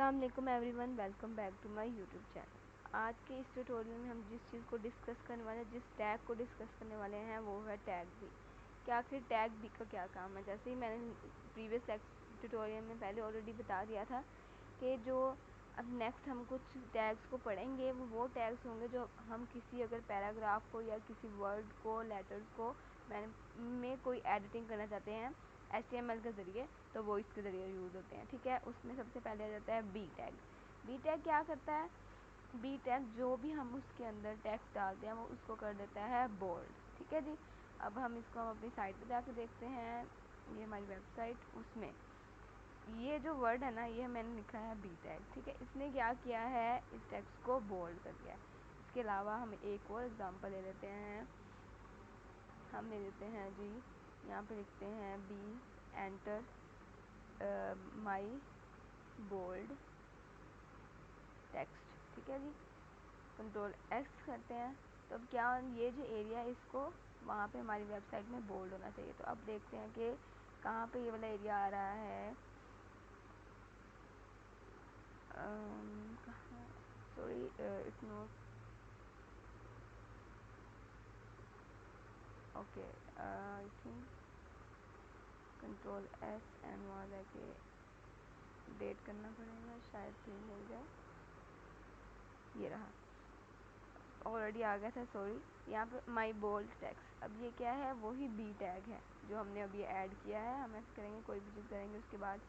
अस्सलाम everyone, welcome back to my YouTube channel. आज के इस ट्यूटोरियल में हम जिस चीज़ को डिस्कस करने वाले हैं, जिस टैग को डिस्कस करने वाले हैं, वो है टैग बी। कि आखिर टैग बी का क्या काम है। जैसे ही मैंने प्रीवियस ट्यूटोरियल में पहले ऑलरेडी बता दिया था कि जो अब नेक्स्ट हम कुछ टैग्स को पढ़ेंगे वो टैग्स होंगे जो हम किसी अगर पैराग्राफ को या किसी वर्ड को, लेटर्स को में कोई एडिटिंग करना चाहते हैं HTML के ज़रिए, तो वो इसके ज़रिए यूज़ होते हैं। ठीक है, उसमें सबसे पहले आ जाता है बी टैग। बी टैग क्या करता है? बी टैग जो भी हम उसके अंदर टेक्स्ट डालते हैं वो उसको कर देता है बोल्ड। ठीक है जी। अब हम इसको अपनी साइट पे जाकर देखते हैं, ये हमारी वेबसाइट, उसमें ये जो वर्ड है ना, ये मैंने लिखा है बी टैग। ठीक है, इसने क्या किया है, इस टेक्स्ट को बोल्ड कर दिया है। इसके अलावा हम एक और एग्जांपल ले लेते हैं। हम ले लेते हैं जी, यहाँ पे लिखते हैं be enter my bold text. ठीक है जी, कंट्रोल एक्स करते हैं। तो अब क्या, ये जो एरिया है इसको वहाँ पे हमारी वेबसाइट में बोल्ड होना चाहिए। तो अब देखते हैं कि कहाँ पे ये वाला एरिया आ रहा है। कहाँ, sorry it's not okay. I think control S and वहाँ जाके डेट करना पड़ेगा, शायद चेंज हो जाए। ये रहा, ऑलरेडी आ गया था, सॉरी। यहाँ पे माई बोल्ड टेक्स्ट, अब ये क्या है, वही बी टैग है जो हमने अभी ऐड किया है। हम ऐसे करेंगे, कोई भी चीज़ करेंगे उसके बाद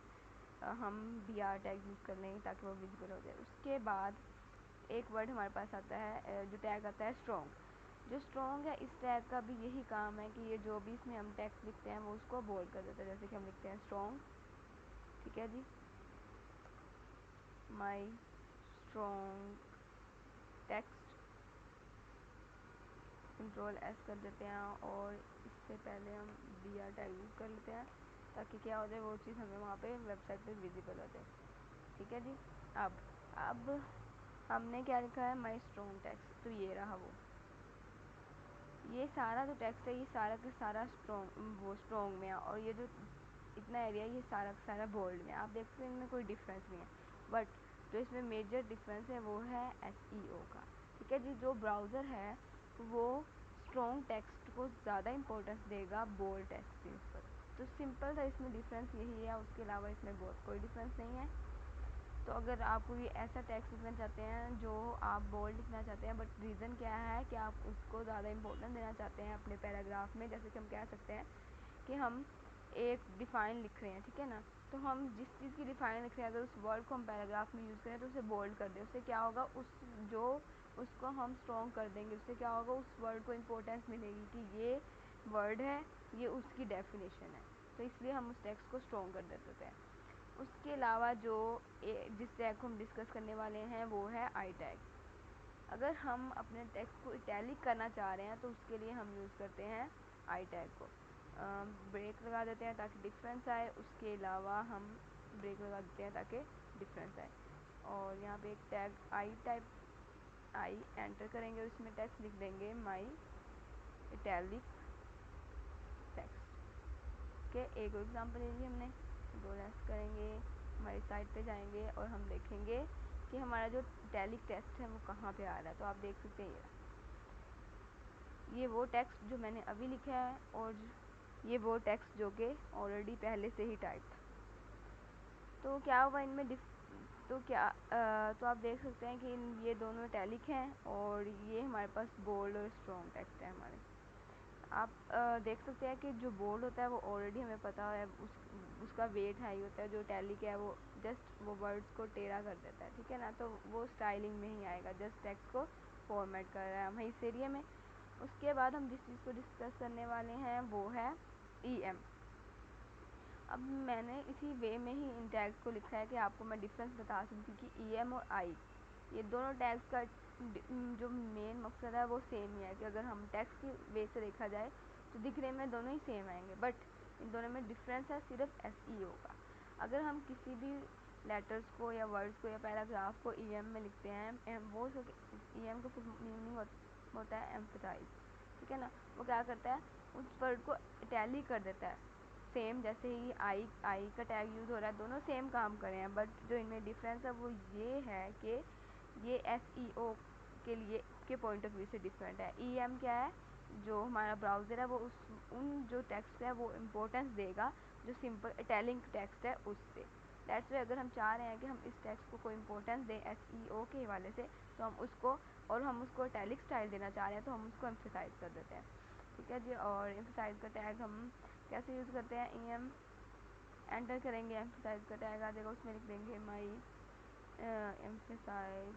हम बी आर टैग यूज़ कर लेंगे ताकि वो विजिबल हो जाए। उसके बाद एक वर्ड हमारे पास आता है, जो टैग आता है स्ट्रॉन्ग। जो स्ट्रॉन्ग है, इस टैग का भी यही काम है कि ये जो भी इसमें हम टेक्स्ट लिखते हैं वो उसको बोल्ड कर देता है। जैसे कि हम लिखते हैं स्ट्रॉन्ग। ठीक है जी, my strong text, control S कर देते हैं और इससे पहले हम बी आर टैग यूज़ कर लेते हैं ताकि क्या हो जाए, वो चीज़ हमें वहाँ पे वेबसाइट पे विजिबल हो जाए। ठीक है जी। अब हमने क्या लिखा है, माई स्ट्रॉन्ग टेक्स्ट। तो ये रहा ये सारा जो टेक्स्ट है, ये सारा का सारा स्ट्रॉन्ग में है, और ये जो इतना एरिया, ये सारा का सारा बोल्ड में। आप देख सकते हैं इनमें कोई डिफरेंस नहीं है, बट जो इसमें मेजर डिफरेंस है वो है SEO का। ठीक है जी, जो ब्राउज़र है वो स्ट्रॉन्ग टेक्स्ट को ज़्यादा इंपॉर्टेंस देगा बोल्ड टेक्स्ट के ऊपर। तो सिंपल सा इसमें डिफरेंस यही है, उसके अलावा इसमें बहुत कोई डिफरेंस नहीं है। तो अगर आप कोई ऐसा टेक्स्ट लिखना चाहते हैं जो आप बोल्ड लिखना चाहते हैं, बट रीज़न क्या है कि आप उसको ज़्यादा इंपॉर्टेंस देना चाहते हैं अपने पैराग्राफ में, जैसे कि हम कह सकते हैं कि हम एक डिफ़ाइन लिख रहे हैं, ठीक है ना, तो हम जिस चीज़ की डिफ़ाइन लिख रहे हैं अगर उस वर्ड को हम पैराग्राफ में यूज़ करें तो उसे बोल्ड कर दें। उससे क्या होगा, उसको हम स्ट्रॉन्ग कर देंगे। उससे क्या होगा, उस वर्ड को इम्पोर्टेंस मिलेगी कि ये वर्ड है, ये उसकी डेफिनेशन है। तो इसलिए हम उस टेक्स्ट को स्ट्रॉन्ग कर देते हैं। उसके अलावा जिस टैग को हम डिस्कस करने वाले हैं वो है आई टैग। अगर हम अपने टेक्स्ट को इटैलिक करना चाह रहे हैं तो उसके लिए हम यूज़ करते हैं आई टैग को। ब्रेक लगा देते हैं ताकि डिफरेंस आए। उसके अलावा हम ब्रेक लगा देते हैं ताकि डिफरेंस आए। और यहाँ पे एक टैग आई एंटर करेंगे, उसमें टेक्स्ट लिख देंगे माई इटैलिक टेक्स्ट के। एक और एग्जांपल ले लीजिए हमने, कंट्रोल एस करेंगे, हमारी साइट पे जाएंगे और हम देखेंगे कि हमारा जो इटैलिक टेक्स्ट है वो कहाँ पे आ रहा है। तो आप देख सकते हैं ये वो टेक्स्ट जो मैंने अभी लिखा है और ये वो टेक्स्ट जो कि ऑलरेडी पहले से ही टाइप था। तो क्या हुआ इनमें तो आप देख सकते हैं कि ये दोनों इटैलिक हैं और ये हमारे पास बोल्ड और स्ट्रॉन्ग टेक्स्ट है हमारे। आप देख सकते हैं कि जो बोल्ड होता है वो ऑलरेडी हमें पता है, उसका वेट हाई होता है। जो इटैलिक है वो जस्ट वो वर्ड्स को टेढ़ा कर देता है, ठीक है ना, तो वो स्टाइलिंग में ही आएगा, जस्ट टेक्स्ट को फॉर्मेट कर रहा है हम इस एरिया में। उसके बाद हम जिस चीज़ को डिस्कस करने वाले हैं वो है EM। अब मैंने इसी वे में ही इन टैग्स को लिखा है कि आपको मैं डिफरेंस बता सकूँ कि EM और I ये दोनों टैग्स का जो मेन मकसद है वो सेम ही है कि अगर हम टैक्स की वे से देखा जाए तो दिखने में दोनों ही सेम आएंगे, बट इन दोनों में डिफरेंस है सिर्फ SEO का। अगर हम किसी भी लेटर्स को या वर्ड्स को या पैराग्राफ को EM में लिखते हैं, वो EM का फुल मीनिंग होता है एम्फसाइज। ठीक है ना, वो क्या करता है, उस वर्ड को इटैलिक कर देता है। सेम जैसे ही आई का टैग यूज़ हो रहा है, दोनों सेम काम कर रहे हैं, बट जो इनमें डिफरेंस है वो ये है कि ये SEO के लिए के पॉइंट ऑफ व्यू से डिफरेंट है। EM क्या है, जो हमारा ब्राउज़र है वो उन जो टेक्स्ट है वो इम्पोर्टेंस देगा जो सिंपल इटैलिक टेक्स्ट है उससे। दैट्स वे अगर हम चाह रहे हैं कि हम इस टेक्स्ट को कोई इम्पोर्टेंस दें SEO के हवाले से, तो हम उसको, और हम उसको इटैलिक स्टाइल देना चाह रहे हैं, तो हम उसको एम्फसाइज कर देते हैं। ठीक है जी। और एम्फसाइज का टैग हम कैसे यूज़ करते हैं, EM एंटर करेंगे, एम्फसाइज का टैग आ जाएगा, उसमें लिख देंगे my emphasize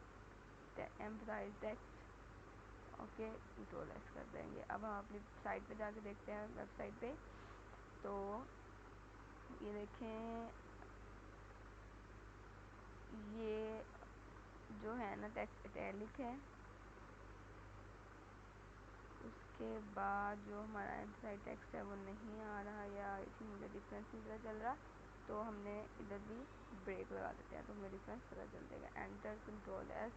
text, okay, control S कर देंगे। अब हम अपनी साइट पे जाके देखते हैं, वेबसाइट पे, तो ये देखें, ये जो है ना टेक्स्ट इटैलिक है, उसके बाद जो हमारा एम्फसाइज टेक्स्ट है वो नहीं आ रहा, या आई थिंक मुझे डिफरेंस नहीं पता चल रहा, तो हमने इधर भी ब्रेक लगा देते हैं, तो हमें डिफरेंस पता चल जाएगा। Enter, control S.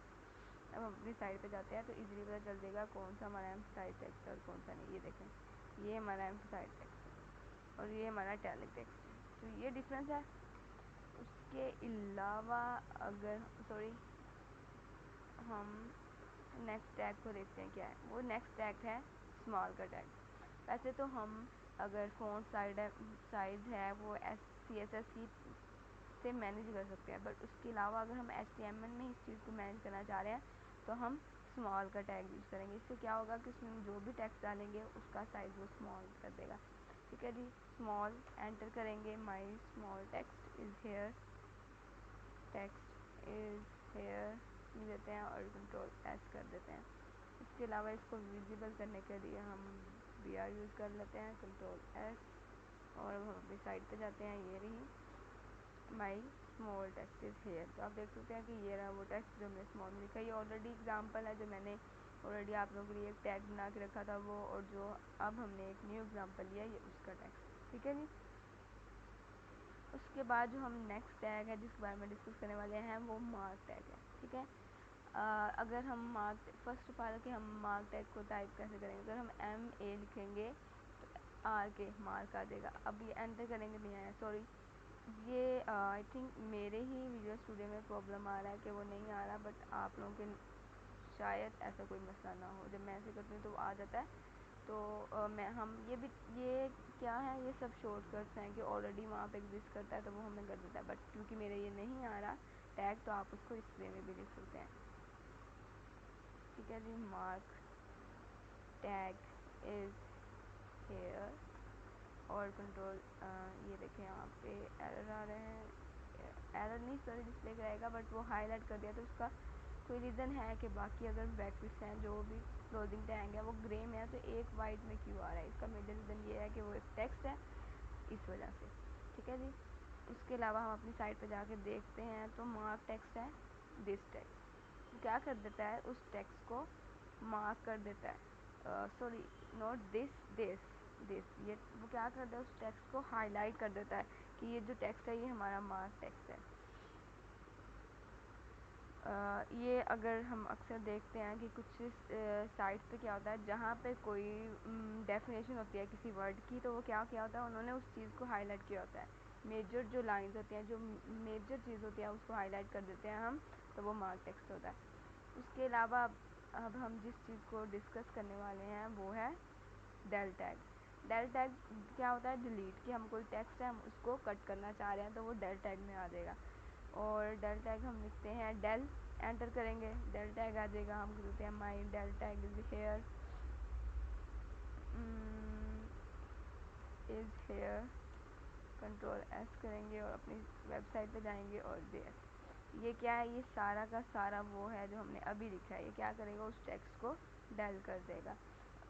अब हम अपनी साइड पे जाते हैं तो इजीली पता चल जाएगा कौन सा हमारा एम्फसाइज टेक्स्ट है और कौन सा नहीं। ये देखें, ये हमारा एम्फसाइज टेक्स्ट है और ये हमारा इटैलिक टेक्स्ट है, तो ये डिफरेंस है। उसके अलावा अगर हम नेक्स्ट टैग को देखते हैं क्या है, वो नेक्स्ट टैग है स्मॉल का टैग। वैसे तो हम अगर फ़ॉन्ट साइज़ है वो CSS की से मैनेज कर सकते हैं, बट उसके अलावा अगर हम HTML में इस चीज़ को मैनेज करना चाह रहे हैं तो हम स्मॉल का टैग यूज़ करेंगे। इससे क्या होगा कि उसमें हम जो भी टेक्स्ट डालेंगे उसका साइज़ वो स्मॉल कर देगा। ठीक है जी। स्मॉल एंटर करेंगे, my small text is here, text is here लिख देते हैं और कंट्रोल एस कर देते हैं। इसके अलावा इसको विजिबल करने के लिए हम BR यूज़ कर लेते हैं, कंट्रोल एस। और अब हम अपनी साइट पे जाते हैं, ये रही my small text is here. तो आप देख सकते हैं कि ये रहा वो टेक्स्ट जो हमने स्मॉल में लिखा। ये ऑलरेडी एग्जांपल है जो मैंने ऑलरेडी आप लोगों के लिए एक टैग बना के रखा था वो, और जो अब हमने एक न्यू एग्जांपल लिया ये उसका टेक्स्ट। ठीक है जी। उसके बाद जो हम नेक्स्ट टैग है जिसके बारे में डिस्कस करने वाले हैं वो मार्क टैग है। ठीक है। अगर हम मार्क, फर्स्ट ऑफ ऑल कि हम मार्क टैग को टाइप कैसे करेंगे, अगर हम MA लिखेंगे तो RK मार्क आ जाएगा। अब ये एंटर करेंगे नहीं आया, सॉरी, ये आई थिंक मेरे ही विजुअल स्टूडियो में प्रॉब्लम आ रहा है कि वो नहीं आ रहा, बट आप लोगों के शायद ऐसा कोई मसला ना हो। जब मैं ऐसे करती हूँ तो आ जाता है। तो ये क्या है, ये सब शॉर्टकट्स हैं कि ऑलरेडी वहाँ पे एग्जिस्ट करता है तो वो हमें कर देता है, बट क्योंकि मेरे ये नहीं आ रहा टैग, तो आप उसको इस वे में भी लिख सकते हैं। ठीक है जी। मार्क टैग इज़ हेयर और कंट्रोल, ये देखें यहाँ पे एरर आ रहे हैं, एरर नहीं सॉरी डिस्प्ले कराएगा, बट वो हाईलाइट कर दिया तो उसका कोई रीज़न है कि बाकी अगर ब्रैकेट्स हैं जो भी क्लोजिंग टैग है वो ग्रे में है, तो एक वाइट में क्यों आ रहा है, इसका मेजर रीज़न ये है कि वो एक टेक्स्ट है इस वजह से। ठीक है जी। उसके अलावा हम अपनी साइट पे जाके देखते हैं तो मार्क टेक्स्ट है दिस टेक्स्ट, वो क्या कर देता है उस टेक्स्ट को मार्क कर देता है, सॉरी नॉट दिस ये वो क्या करता है उस टेक्स्ट को हाईलाइट कर देता है कि ये जो टेक्स्ट है ये हमारा मार्क टेक्स्ट है। ये अगर हम अक्सर देखते हैं कि कुछ साइट्स पे क्या होता है जहाँ पे कोई डेफिनेशन होती है किसी वर्ड की, तो वो क्या किया होता है उन्होंने उस चीज़ को हाईलाइट किया होता है। मेजर जो लाइंस होती हैं, जो मेजर चीज़ होती है उसको हाईलाइट कर देते हैं हम, तो वो मार्क टेक्स्ट होता है। उसके अलावा अब हम जिस चीज़ को डिस्कस करने वाले हैं वो है डेल टैग। डेल टैग क्या होता है, डिलीट, कि हम कोई टेक्स्ट है हम उसको कट करना चाह रहे हैं तो वो डेल टैग में आ जाएगा। और डेल टैग हम लिखते हैं डेल, एंटर करेंगे डेल टैग आ जाएगा। हम लिखते हैं my del tag is here, is here, control S करेंगे और अपनी वेबसाइट पे जाएंगे और ये क्या है, ये सारा का सारा वो है जो हमने अभी लिखा है। ये क्या करेगा उस टेक्स्ट को डेल कर देगा।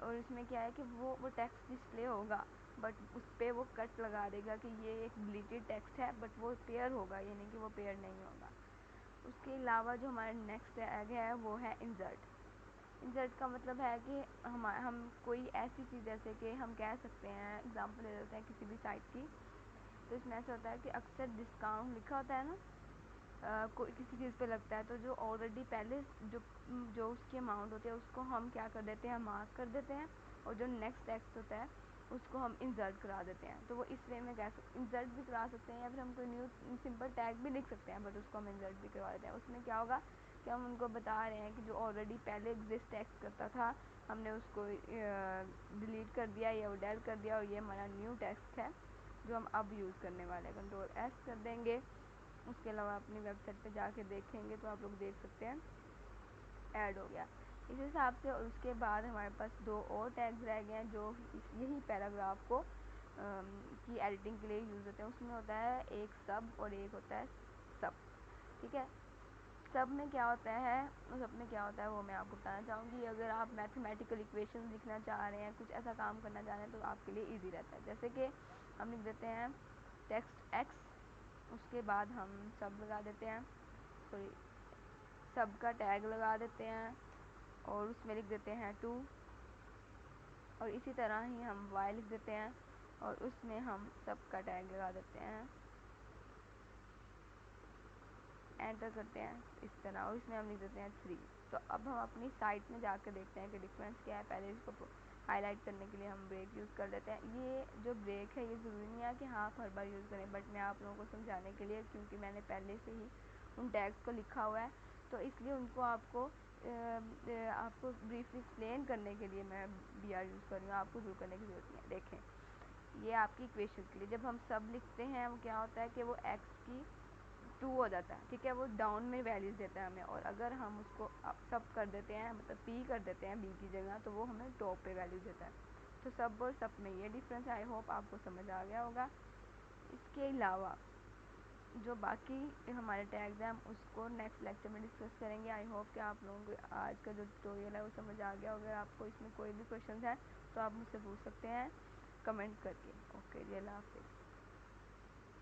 और इसमें क्या है कि वो टेक्स्ट डिस्प्ले होगा, बट उस पर वो कट लगा देगा कि ये एक डिलीटेड टेक्स्ट है, बट वो पेयर होगा, ये नहीं कि वो पेयर नहीं होगा। उसके अलावा जो हमारा नेक्स्ट टैग है वो है इंसर्ट। इंसर्ट का मतलब है कि हम कोई ऐसी चीज़, जैसे कि हम कह सकते हैं, एग्जांपल ले लेते हैं किसी भी साइट की, तो इसमें ऐसा होता है कि अक्सर डिस्काउंट लिखा होता है ना, कोई किसी चीज़ पे लगता है, तो जो ऑलरेडी पहले जो जो उसकी अमाउंट होती है उसको हम क्या कर देते हैं, मार्क कर देते हैं, और जो नेक्स्ट टेक्स्ट होता है उसको हम इंसर्ट करा देते हैं। तो वो इस वे में इंसर्ट भी करा सकते हैं, या फिर हम कोई न्यू सिंपल टैग भी लिख सकते हैं, बट उसको हम इंसर्ट भी करवा देते हैं। उसमें क्या होगा कि हम उनको बता रहे हैं कि जो ऑलरेडी पहले एग्जिस्ट टेक्स्ट करता था हमने उसको डिलीट कर दिया या डेल कर दिया, और ये हमारा न्यू टेक्स्ट है जो हम अब यूज़ करने वाले हैं। कंट्रोल एस कर देंगे। उसके अलावा अपनी वेबसाइट पे जाके देखेंगे तो आप लोग देख सकते हैं ऐड हो गया इस हिसाब से। और उसके बाद हमारे पास 2 और टैग्स रह गए हैं जो यही पैराग्राफ को की एडिटिंग के लिए यूज़ होते हैं। उसमें होता है एक सब और एक होता है सब, ठीक है। सब में क्या होता है, सब में क्या होता है वो मैं आपको बताना चाहूँगी। अगर आप मैथमेटिकल इक्वेशंस लिखना चाह रहे हैं, कुछ ऐसा काम करना चाह रहे हैं, तो आपके लिए इजी रहता है। जैसे कि हम लिख देते हैं टेक्स्ट एक्स, उसके बाद हम सब लगा देते हैं, सॉरी सब का टैग लगा देते हैं, और उसमें लिख देते हैं 2, और इसी तरह ही हम y लिख देते हैं और उसमें हम सब का टैग लगा देते हैं, एंटर करते हैं इस तरह, और इसमें हम लिख देते हैं 3। तो अब हम अपनी साइट में जाकर देखते हैं कि डिफरेंस क्या है। पहले इसको हाईलाइट करने के लिए हम ब्रेक यूज़ कर लेते हैं। ये जो ब्रेक है ये ज़रूरी नहीं है कि हाँ आप हर बार यूज़ करें, बट मैं आप लोगों को समझाने के लिए, क्योंकि मैंने पहले से ही उन टैग्स को लिखा हुआ है, तो इसलिए उनको आपको ब्रीफली एक्सप्लेन करने के लिए मैं बी आर यूज़ कर रही हूँ। आपको ज़रूर करने की ज़रूरत नहीं है। देखें, ये आपकी इक्वेशन के लिए जब हम सब लिखते हैं वो क्या होता है कि वो एक्स की 2 हो जाता है, ठीक है, वो डाउन में वैल्यूज़ देता है हमें। और अगर हम उसको सब कर देते हैं, मतलब पी कर देते हैं बी की जगह, तो वो हमें टॉप पे वैल्यू देता है। तो सब और सब में ये डिफरेंस है। आई होप आपको समझ आ गया होगा। इसके अलावा जो बाकी हमारे टैग्स हैं हम उसको नेक्स्ट लेक्चर में डिस्कस करेंगे। आई होप कि आप लोगों को आज का जो ट्यूटोरियल है वो समझ आ गया। अगर आपको इसमें कोई भी क्वेश्चन है तो आप मुझसे पूछ सकते हैं कमेंट करके। ओके जी, अल्लाह हाफिज़।